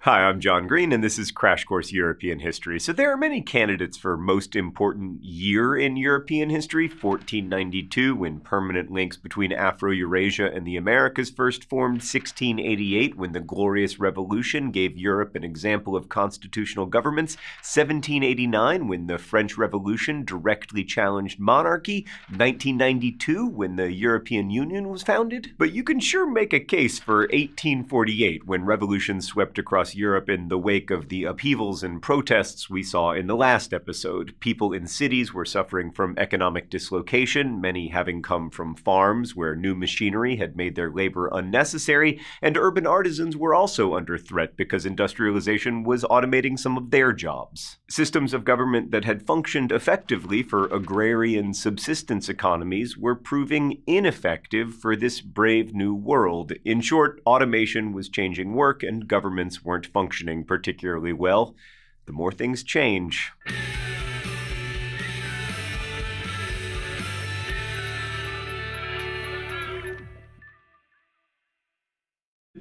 Hi, I'm John Green, and this is Crash Course European History. So there are many candidates for most important year in European history: 1492, when permanent links between Afro-Eurasia and the Americas first formed; 1688, when the Glorious Revolution gave Europe an example of constitutional governments; 1789, when the French Revolution directly challenged monarchy; 1992, when the European Union was founded. But you can sure make a case for 1848, when revolutions swept across Europe in the wake of the upheavals and protests we saw in the last episode. People in cities were suffering from economic dislocation, many having come from farms where new machinery had made their labor unnecessary, and urban artisans were also under threat because industrialization was automating some of their jobs. Systems of government that had functioned effectively for agrarian subsistence economies were proving ineffective for this brave new world. In short, automation was changing work, and governments weren't functioning particularly well. The more things change.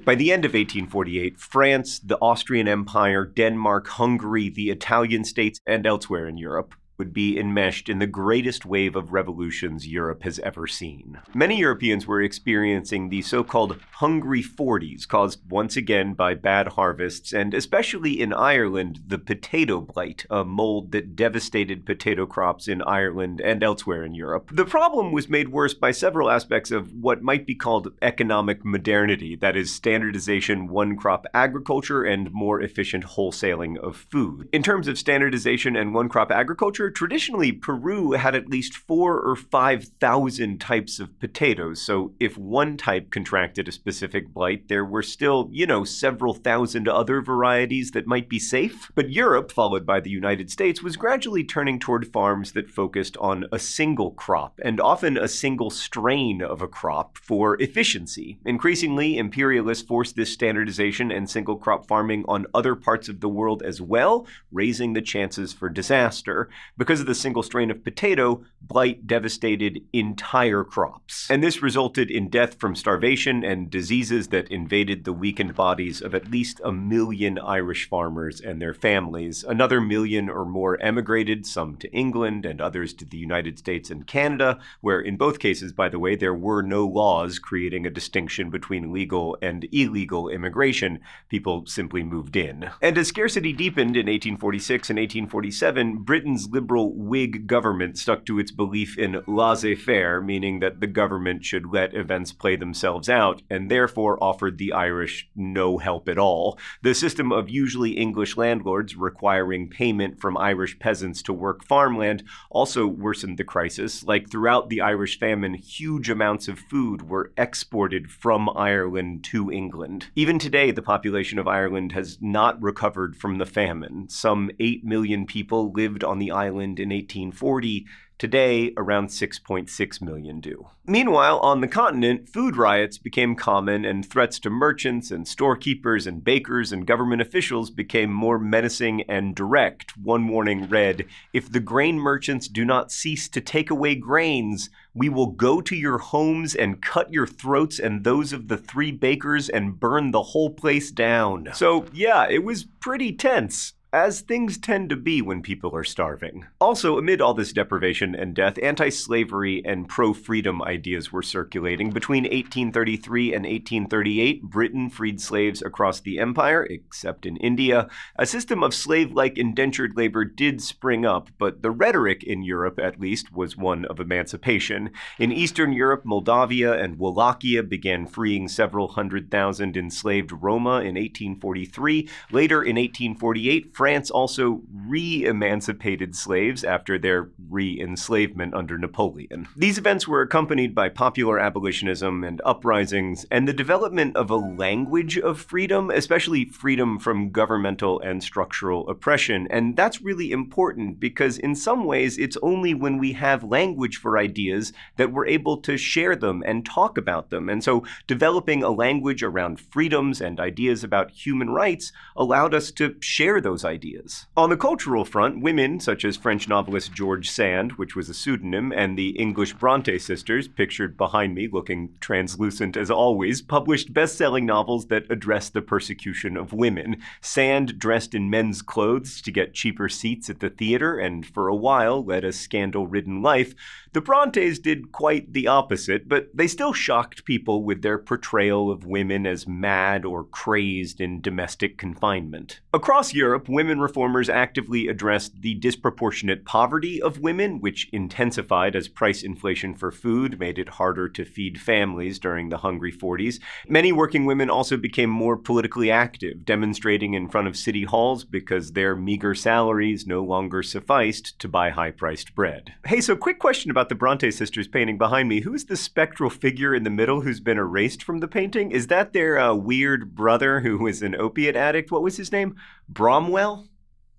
By the end of 1848, France, the Austrian Empire, Denmark, Hungary, the Italian states, and elsewhere in Europe would be enmeshed in the greatest wave of revolutions Europe has ever seen. Many Europeans were experiencing the so-called Hungry 40s, caused once again by bad harvests, and especially in Ireland, the potato blight, a mold that devastated potato crops in Ireland and elsewhere in Europe. The problem was made worse by several aspects of what might be called economic modernity, that is, standardization, one-crop agriculture, and more efficient wholesaling of food. In terms of standardization and one-crop agriculture, traditionally, Peru had at least 4,000 or 5,000 types of potatoes, so if one type contracted a specific blight, there were still, several thousand other varieties that might be safe. But Europe, followed by the United States, was gradually turning toward farms that focused on a single crop, and often a single strain of a crop, for efficiency. Increasingly, imperialists forced this standardization and single crop farming on other parts of the world as well, raising the chances for disaster. Because of the single strain of potato, blight devastated entire crops. And this resulted in death from starvation and diseases that invaded the weakened bodies of at least 1 million Irish farmers and their families. Another 1 million or more emigrated, some to England and others to the United States and Canada, where in both cases, by the way, there were no laws creating a distinction between legal and illegal immigration. People simply moved in. And as scarcity deepened in 1846 and 1847, Britain's liberal Whig government stuck to its belief in laissez-faire, meaning that the government should let events play themselves out, and therefore offered the Irish no help at all. The system of usually English landlords requiring payment from Irish peasants to work farmland also worsened the crisis. Like throughout the Irish famine, huge amounts of food were exported from Ireland to England. Even today, the population of Ireland has not recovered from the famine. Some 8 million people lived on the island in 1840. Today, around 6.6 million do. Meanwhile, on the continent, food riots became common, and threats to merchants and storekeepers and bakers and government officials became more menacing and direct. One warning read, "If the grain merchants do not cease to take away grains, we will go to your homes and cut your throats and those of the 3 bakers and burn the whole place down." So yeah, it was pretty tense, as things tend to be when people are starving. Also, amid all this deprivation and death, anti-slavery and pro-freedom ideas were circulating. Between 1833 and 1838, Britain freed slaves across the empire, except in India. A system of slave-like indentured labor did spring up, but the rhetoric in Europe, at least, was one of emancipation. In Eastern Europe, Moldavia and Wallachia began freeing several 100,000 enslaved Roma in 1843. Later, in 1848, France also re-emancipated slaves after their re-enslavement under Napoleon. These events were accompanied by popular abolitionism and uprisings, and the development of a language of freedom, especially freedom from governmental and structural oppression. And that's really important because in some ways it's only when we have language for ideas that we're able to share them and talk about them. And so developing a language around freedoms and ideas about human rights allowed us to share those ideas. On the cultural front, women such as French novelist George Sand, which was a pseudonym, and the English Bronte sisters, pictured behind me looking translucent as always, published best-selling novels that addressed the persecution of women. Sand dressed in men's clothes to get cheaper seats at the theater and for a while led a scandal-ridden life. The Brontes did quite the opposite, but they still shocked people with their portrayal of women as mad or crazed in domestic confinement. Across Europe, women reformers actively addressed the disproportionate poverty of women, which intensified as price inflation for food made it harder to feed families during the Hungry 40s. Many working women also became more politically active, demonstrating in front of city halls because their meager salaries no longer sufficed to buy high-priced bread. Hey, so quick question about the Bronte sisters painting behind me. Who's the spectral figure in the middle who's been erased from the painting? Is that their weird brother who was an opiate addict? What was his name? Bromwell?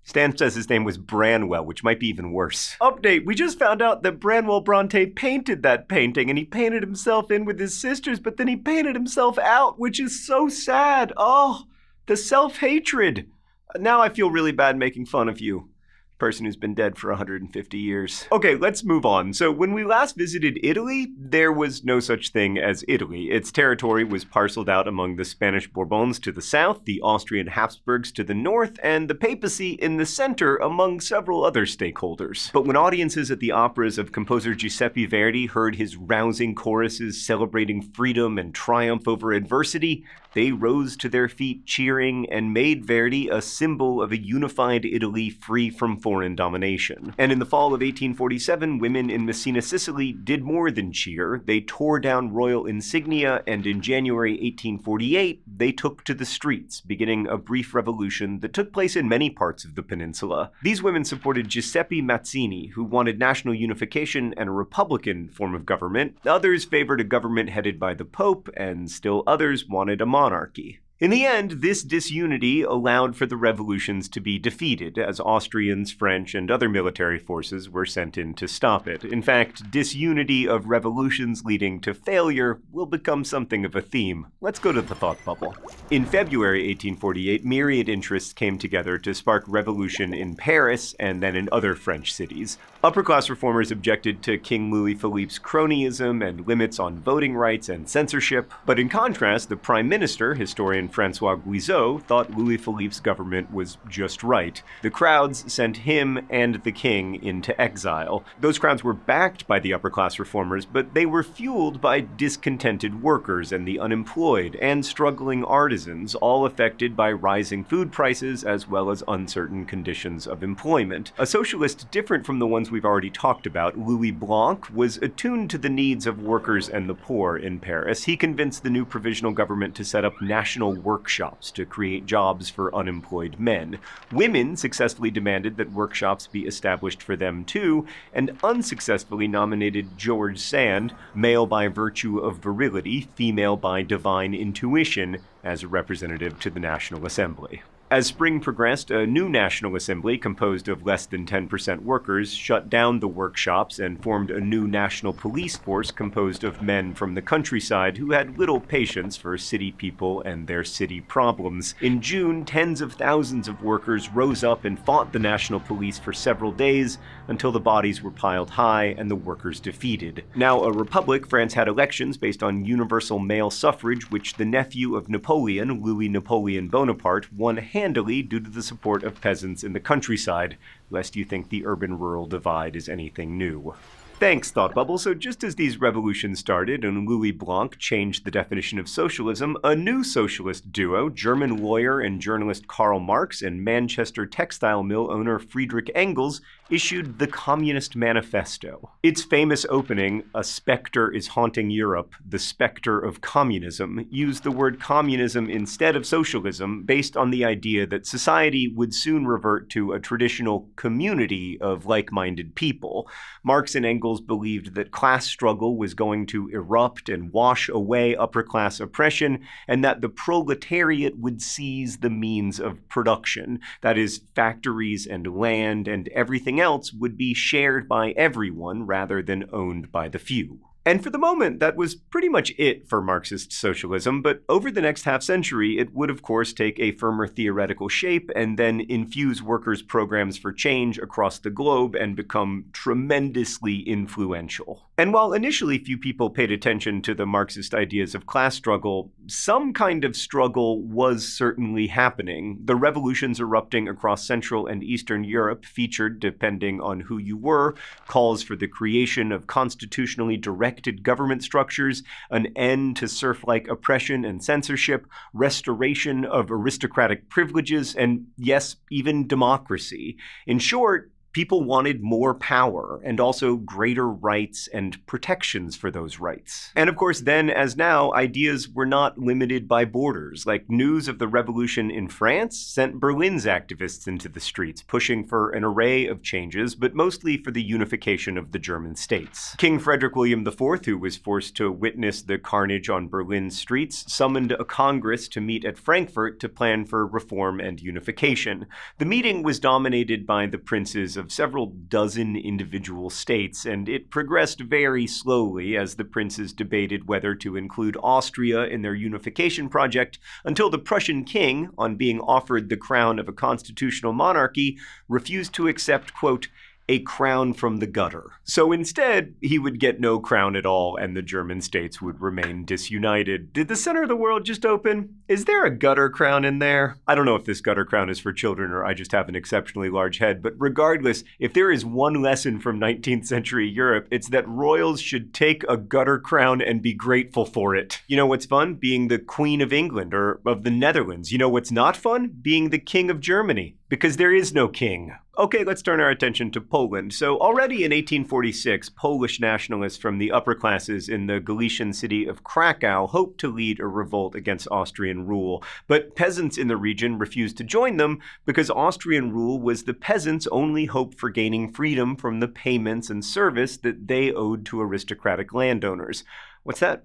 Stan says his name was Branwell, which might be even worse. Update, we just found out that Branwell Bronte painted that painting, and he painted himself in with his sisters, but then he painted himself out, which is so sad. Oh, the self-hatred. Now I feel really bad making fun of you. Person who's been dead for 150 years. Okay, let's move on. So when we last visited Italy, there was no such thing as Italy. Its territory was parceled out among the Spanish Bourbons to the south, the Austrian Habsburgs to the north, and the papacy in the center among several other stakeholders. But when audiences at the operas of composer Giuseppe Verdi heard his rousing choruses celebrating freedom and triumph over adversity, they rose to their feet cheering and made Verdi a symbol of a unified Italy free from foreign domination. And in the fall of 1847, women in Messina, Sicily did more than cheer. They tore down royal insignia, and in January 1848, they took to the streets, beginning a brief revolution that took place in many parts of the peninsula. These women supported Giuseppe Mazzini, who wanted national unification and a republican form of government. Others favored a government headed by the Pope, and still others wanted a monarchy. In the end, this disunity allowed for the revolutions to be defeated, as Austrians, French, and other military forces were sent in to stop it. In fact, disunity of revolutions leading to failure will become something of a theme. Let's go to the thought bubble. In February 1848, myriad interests came together to spark revolution in Paris and then in other French cities. Upper-class reformers objected to King Louis Philippe's cronyism and limits on voting rights and censorship, but in contrast, the Prime Minister, historian François Guizot, thought Louis Philippe's government was just right. The crowds sent him and the king into exile. Those crowds were backed by the upper-class reformers, but they were fueled by discontented workers and the unemployed and struggling artisans, all affected by rising food prices as well as uncertain conditions of employment. A socialist different from the ones we've already talked about, Louis Blanc, was attuned to the needs of workers and the poor in Paris. He convinced the new provisional government to set up national workshops to create jobs for unemployed men. Women successfully demanded that workshops be established for them too, and unsuccessfully nominated George Sand, male by virtue of virility, female by divine intuition, as a representative to the National Assembly. As spring progressed, a new National Assembly, composed of less than 10% workers, shut down the workshops and formed a new national police force composed of men from the countryside who had little patience for city people and their city problems. In June, tens of thousands of workers rose up and fought the national police for several days until the bodies were piled high and the workers defeated. Now a republic, France had elections based on universal male suffrage, which the nephew of Napoleon, Louis Napoleon Bonaparte, won handily due to the support of peasants in the countryside, lest you think the urban-rural divide is anything new. Thanks, Thought Bubble. So just as these revolutions started and Louis Blanc changed the definition of socialism, a new socialist duo, German lawyer and journalist Karl Marx and Manchester textile mill owner Friedrich Engels, issued the Communist Manifesto. Its famous opening, "A specter is haunting Europe, the specter of communism," used the word communism instead of socialism, based on the idea that society would soon revert to a traditional community of like-minded people. Marx and Engels believed that class struggle was going to erupt and wash away upper-class oppression, and that the proletariat would seize the means of production. That is, factories and land and everything else would be shared by everyone rather than owned by the few. And for the moment, that was pretty much it for Marxist socialism, but over the next half-century, it would of course take a firmer theoretical shape and then infuse workers' programs for change across the globe and become tremendously influential. And while initially few people paid attention to the Marxist ideas of class struggle, some kind of struggle was certainly happening. The revolutions erupting across Central and Eastern Europe featured, depending on who you were, calls for the creation of constitutionally directed government structures, an end to serf-like oppression and censorship, restoration of aristocratic privileges, and yes, even democracy. In short, people wanted more power and also greater rights and protections for those rights. And of course, then as now, ideas were not limited by borders. Like news of the revolution in France sent Berlin's activists into the streets, pushing for an array of changes, but mostly for the unification of the German states. King Frederick William IV, who was forced to witness the carnage on Berlin's streets, summoned a congress to meet at Frankfurt to plan for reform and unification. The meeting was dominated by the princes of several dozen individual states, and it progressed very slowly as the princes debated whether to include Austria in their unification project, until the Prussian king, on being offered the crown of a constitutional monarchy, refused to accept, quote, a crown from the gutter. So instead, he would get no crown at all, and the German states would remain disunited. Did the center of the world just open? Is there a gutter crown in there? I don't know if this gutter crown is for children or I just have an exceptionally large head, but regardless, if there is one lesson from 19th century Europe, it's that royals should take a gutter crown and be grateful for it. You know what's fun? Being the Queen of England or of the Netherlands. You know what's not fun? Being the King of Germany. Because there is no king. Okay, let's turn our attention to Poland. So already in 1846, Polish nationalists from the upper classes in the Galician city of Krakow hoped to lead a revolt against Austrian rule. But peasants in the region refused to join them because Austrian rule was the peasants' only hope for gaining freedom from the payments and service that they owed to aristocratic landowners. What's that?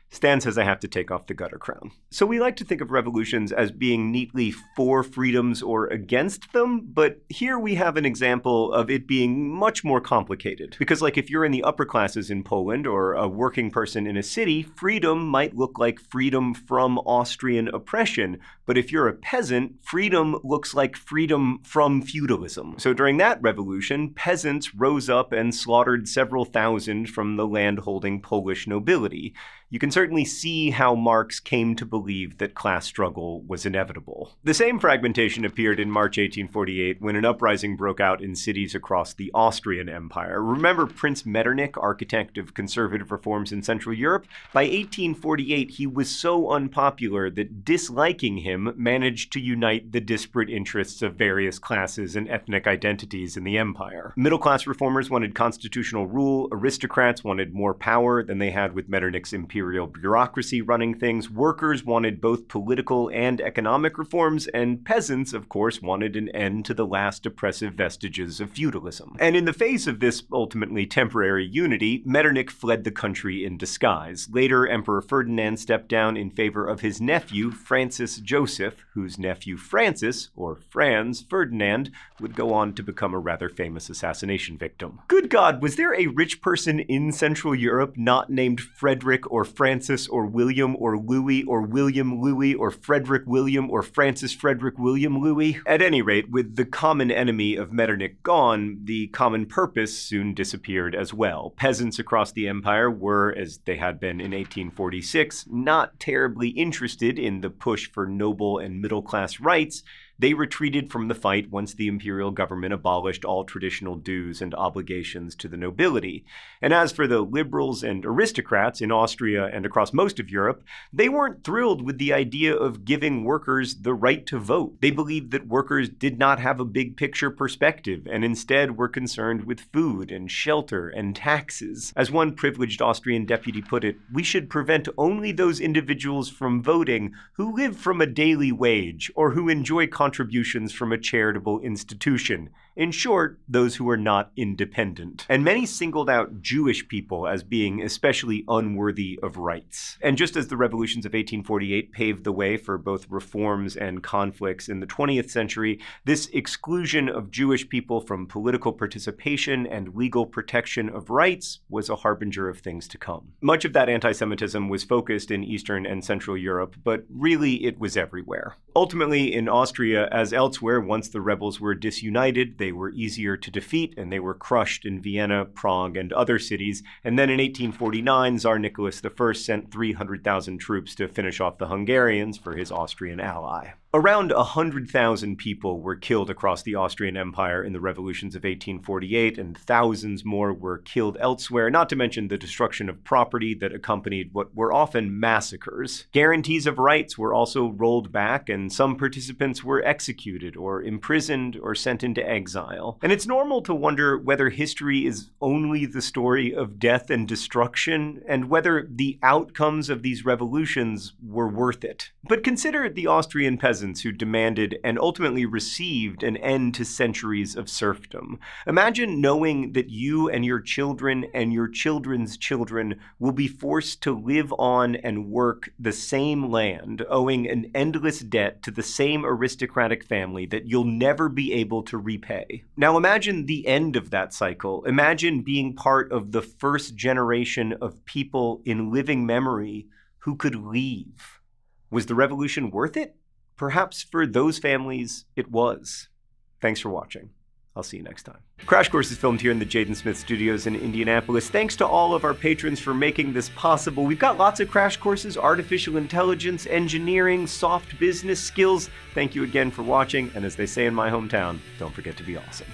Stan says I have to take off the gutter crown. So we like to think of revolutions as being neatly for freedoms or against them, but here we have an example of it being much more complicated. Because like if you're in the upper classes in Poland or a working person in a city, freedom might look like freedom from Austrian oppression. But if you're a peasant, freedom looks like freedom from feudalism. So during that revolution, peasants rose up and slaughtered several thousand from the land-holding Polish nobility. You can certainly see how Marx came to believe that class struggle was inevitable. The same fragmentation appeared in March 1848 when an uprising broke out in cities across the Austrian Empire. Remember Prince Metternich, architect of conservative reforms in Central Europe? By 1848, he was so unpopular that disliking him managed to unite the disparate interests of various classes and ethnic identities in the empire. Middle-class reformers wanted constitutional rule, aristocrats wanted more power than they had with Metternich's imperial bureaucracy running things, workers wanted both political and economic reforms, and peasants, of course, wanted an end to the last oppressive vestiges of feudalism. And in the face of this ultimately temporary unity, Metternich fled the country in disguise. Later, Emperor Ferdinand stepped down in favor of his nephew, Francis Joseph, whose nephew Francis, or Franz Ferdinand, would go on to become a rather famous assassination victim. Good God, was there a rich person in Central Europe not named Frederick or Francis or William or Louis or William Louis or Frederick William or Francis Frederick William Louis? At any rate, with the common enemy of Metternich gone, the common purpose soon disappeared as well. Peasants across the empire were, as they had been in 1846, not terribly interested in the push for noble and middle-class rights. They retreated from the fight once the imperial government abolished all traditional dues and obligations to the nobility. And as for the liberals and aristocrats in Austria and across most of Europe, they weren't thrilled with the idea of giving workers the right to vote. They believed that workers did not have a big picture perspective and instead were concerned with food and shelter and taxes. As one privileged Austrian deputy put it, we should prevent only those individuals from voting who live from a daily wage or who enjoy contributions from a charitable institution. In short, those who were not independent. And many singled out Jewish people as being especially unworthy of rights. And just as the revolutions of 1848 paved the way for both reforms and conflicts in the 20th century, this exclusion of Jewish people from political participation and legal protection of rights was a harbinger of things to come. Much of that anti-Semitism was focused in Eastern and Central Europe, but really it was everywhere. Ultimately, in Austria, as elsewhere, once the rebels were disunited, they were easier to defeat, and they were crushed in Vienna, Prague, and other cities. And then in 1849, Tsar Nicholas I sent 300,000 troops to finish off the Hungarians for his Austrian ally. Around 100,000 people were killed across the Austrian Empire in the revolutions of 1848, and thousands more were killed elsewhere, not to mention the destruction of property that accompanied what were often massacres. Guarantees of rights were also rolled back, and some participants were executed or imprisoned or sent into exile. And it's normal to wonder whether history is only the story of death and destruction, and whether the outcomes of these revolutions were worth it. But consider the Austrian peasants who demanded and ultimately received an end to centuries of serfdom. Imagine knowing that you and your children and your children's children will be forced to live on and work the same land, owing an endless debt to the same aristocratic family that you'll never be able to repay. Now imagine the end of that cycle. Imagine being part of the first generation of people in living memory who could leave. Was the revolution worth it? Perhaps for those families, it was. Thanks for watching. I'll see you next time. Crash Course is filmed here in the Jaden Smith Studios in Indianapolis. Thanks to all of our patrons for making this possible. We've got lots of crash courses, artificial intelligence, engineering, soft business skills. Thank you again for watching, and as they say in my hometown, don't forget to be awesome.